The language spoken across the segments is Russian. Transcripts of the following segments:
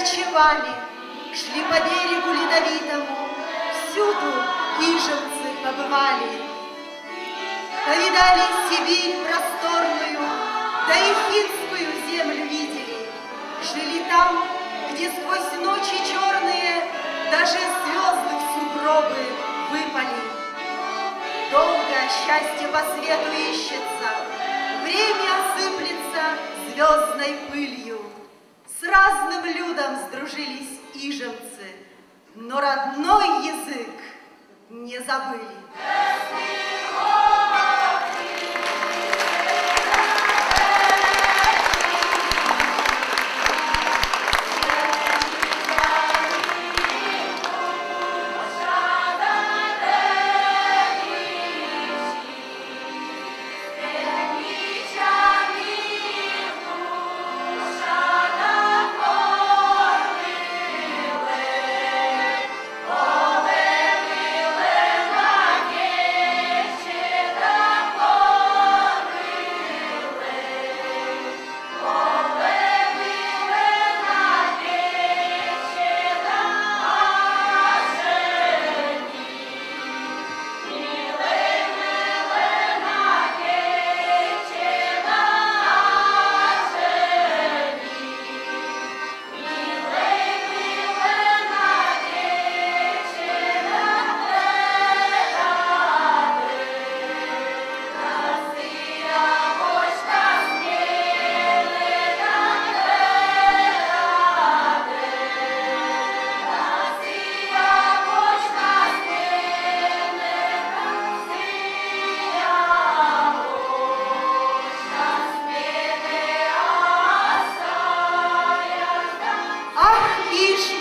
кочевали, шли по берегу ледовитому, всюду ижевцы побывали. Повидали Сибирь просторную, да и финскую землю видели. Жили там, где сквозь ночи черные даже звезды в сугробы выпали. Долго счастье по свету ищется, время осыплется звездной пылью. С разным людом сдружились ижевцы, но родной язык не забыли.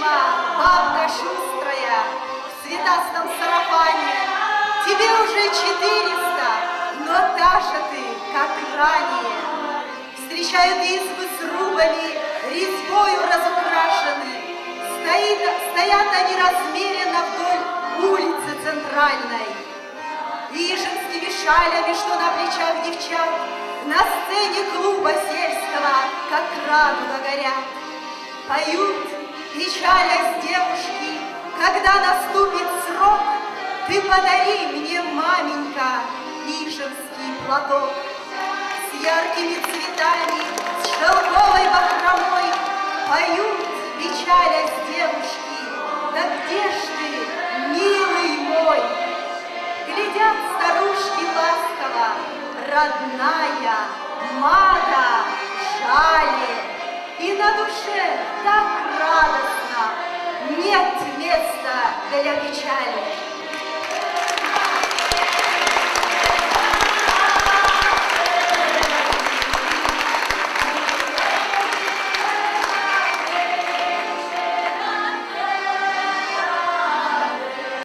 Бабка шустрая, в цветастом сарафане, тебе уже 400, но та же ты, как ранее. Встречают избы с рубами, резьбою разукрашены, стоят они размеренно вдоль улицы центральной. Ижевскими шалями, что на плечах девчат, на сцене клуба сельского, как радуга горят. Поют, печалясь девушки, когда наступит срок, ты подари мне, маменька, ижевский платок. С яркими цветами, с шелковой бахромой поют, печалясь девушки, да где ж ты, милый мой? Глядят старушки ласково, родная, мада, жале, и на душе так радостно, нет места для печали.